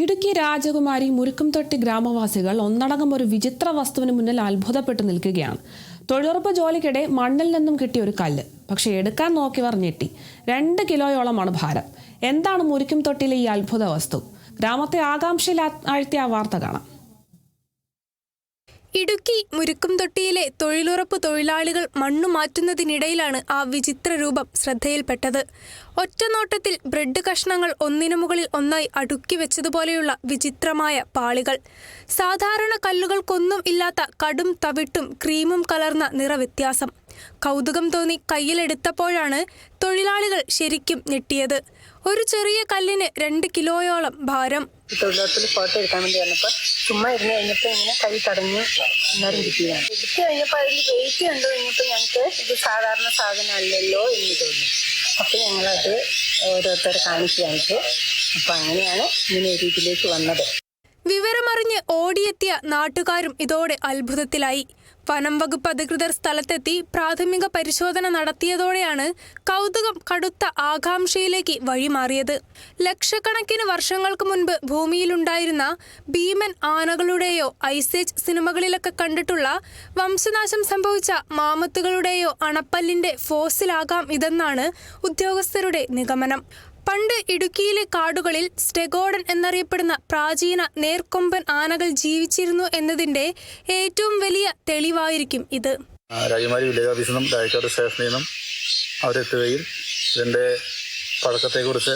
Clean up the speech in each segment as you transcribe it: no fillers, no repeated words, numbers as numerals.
ഇടുക്കി രാജകുമാരി മുരുക്കുംതൊട്ടി ഗ്രാമവാസികൾ ഒന്നടങ്കം ഒരു വിചിത്ര വസ്തുവിന് മുന്നിൽ അത്ഭുതപ്പെട്ടു നിൽക്കുകയാണ്. തൊഴിലുറപ്പ് ജോലിക്കിടെ മണ്ണിൽ നിന്നും കിട്ടിയ ഒരു കല്ല്. പക്ഷെ എടുക്കാൻ നോക്കിയവർ ഞെട്ടി. 2 കിലോയോളമാണ് ഭാരം. എന്താണ് മുരുക്കുംതൊട്ടിയിലെ ഈ അത്ഭുത വസ്തു? ഗ്രാമത്തെ ആകാംക്ഷയിൽ ആഴ്ത്തിയ വാർത്ത കാണാം. ഇടുക്കി മുരുക്കുംതൊട്ടിയിലെ തൊഴിലുറപ്പ് തൊഴിലാളികൾ മണ്ണു മാറ്റുന്നതിനിടയിലാണ് ആ വിചിത്ര രൂപം ശ്രദ്ധയിൽപ്പെട്ടത്. ഒറ്റനോട്ടത്തിൽ ബ്രെഡ് കഷ്ണങ്ങൾ ഒന്നിനു മുകളിൽ ഒന്നായി അടുക്കി വെച്ചതുപോലെയുള്ള വിചിത്രമായ പാളികൾ. സാധാരണ കല്ലുകൾക്കൊന്നും ഇല്ലാത്ത കടും തവിട്ടും ക്രീമും കലർന്ന നിറവ്യത്യാസം. കൗതുകം തോന്നി കയ്യിലെടുത്തപ്പോഴാണ് തൊഴിലാളികൾ ശരിക്കും ഞെട്ടിയത്. ഒരു ചെറിയ കല്ലിന് 2 കിലോയോളം ഭാരം. തൊഴിലുറപ്പിൽ ഫോട്ടോ എടുക്കാൻ വേണ്ടി വന്നപ്പോൾ ചുമ്മാ ഇരുന്ന് കഴിഞ്ഞപ്പോൾ ഇങ്ങനെ കൈ തടഞ്ഞു അന്നേരം കിട്ടിയതാണ്. എടുത്തു കഴിഞ്ഞപ്പോൾ അതിൽ വെയിറ്റ് കണ്ടു കഴിഞ്ഞപ്പോൾ ഞങ്ങൾക്ക് ഇത് സാധാരണ സാധനമല്ലല്ലോ എന്ന് തോന്നി. അപ്പോൾ ഞങ്ങളത് ഓരോരുത്തരെ കാണിച്ചു. അപ്പോൾ അങ്ങനെയാണ് ഇങ്ങനെ ഒരു ഇതിലേക്ക് വന്നത്. വിവരമറിഞ്ഞ് ഓടിയെത്തിയ നാട്ടുകാരും ഇതോടെ അത്ഭുതത്തിലായി. വനം വകുപ്പ് അധികൃതർ സ്ഥലത്തെത്തി പ്രാഥമിക പരിശോധന നടത്തിയതോടെയാണ് കൗതുകം കടുത്ത ആകാംക്ഷയിലേക്ക് വഴിമാറിയത്. ലക്ഷക്കണക്കിന് വർഷങ്ങൾക്ക് മുൻപ് ഭൂമിയിലുണ്ടായിരുന്ന ഭീമൻ ആനകളുടെയോ ഐസേജ് സിനിമകളിലൊക്കെ കണ്ടിട്ടുള്ള വംശനാശം സംഭവിച്ച മാമത്തുകളുടെയോ അണപ്പല്ലിന്റെ ഫോസിലാകാം ഇതെന്നാണ് ഉദ്യോഗസ്ഥരുടെ നിഗമനം. പണ്ട് ഇടുക്കിയിലെ കാടുകളിൽ സ്റ്റെഗോഡൻ എന്നറിയപ്പെടുന്ന പ്രാചീന നേർക്കൊമ്പൻ ആനകൾ ജീവിച്ചിരുന്നു എന്നതിന്റെ ഏറ്റവും വലിയ തെളിവായിരിക്കും ഇത്. രാജകുമാരി വില്ലേജ് ഓഫീസിൽ നിന്നും ഡയറക്ടർ സ്റ്റേഷനിൽ നിന്നും അവരെത്തുകയും ഇതിൻ്റെ പഴക്കത്തെക്കുറിച്ച്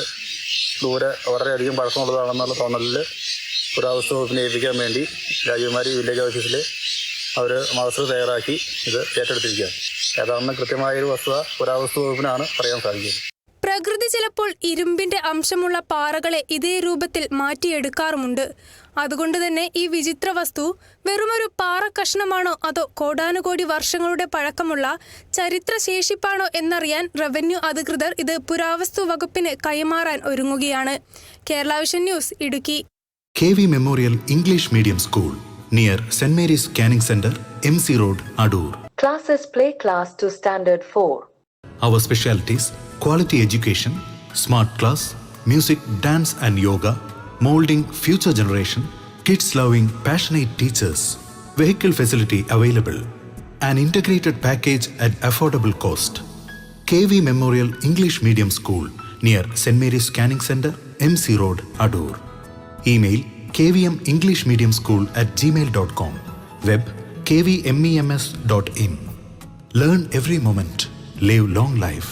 വളരെയധികം പഴക്കമുള്ളതാണെന്നുള്ള തോന്നലിൽ പുരാവസ്തു വകുപ്പിനെ ഏൽപ്പിക്കാൻ വേണ്ടി രാജകുമാരി വില്ലേജ് ഓഫീസിൽ അവർ മാസ്റ്റർ തയ്യാറാക്കി ഇത് ഏറ്റെടുത്തിരിക്കുകയാണ്. ഏതാണെന്ന് കൃത്യമായൊരു വസ്തുത പുരാവസ്തു വകുപ്പിനാണ് പറയാൻ സാധിക്കുന്നത്. പ്രകൃതി ചിലപ്പോൾ ഇരുമ്പിന്റെ അംശമുള്ള പാറകളെ ഇതേ രൂപത്തിൽ മാറ്റിയെടുക്കാറുമുണ്ട്. അതുകൊണ്ട് തന്നെ ഈ വിചിത്ര വസ്തു വെറുമൊരു പാറ കഷ്ണമാണോ അതോ കോടാനുകോടി വർഷങ്ങളുടെ പഴക്കമുള്ള ചരിത്രശേഷിപ്പാണോ എന്നറിയാൻ റവന്യൂ അധികൃതർ ഇത് പുരാവസ്തു വകുപ്പിന് കൈമാറാൻ ഒരുങ്ങുകയാണ്. Kerala vision news, Idukki. KV Memorial English Medium School near St. Mary's Canning Center, MC Road, Adur. Classes play class to standard 4. Our specialties: quality education, smart class, music, dance and yoga, molding future generation, kids loving passionate teachers, vehicle facility available, an integrated package at affordable cost. KV Memorial English Medium School near St. Mary's Canning Center, MC Road, Adur. Email kvmenglishmediumschool@gmail.com. Web kvmems.in. Learn every moment. Live long life.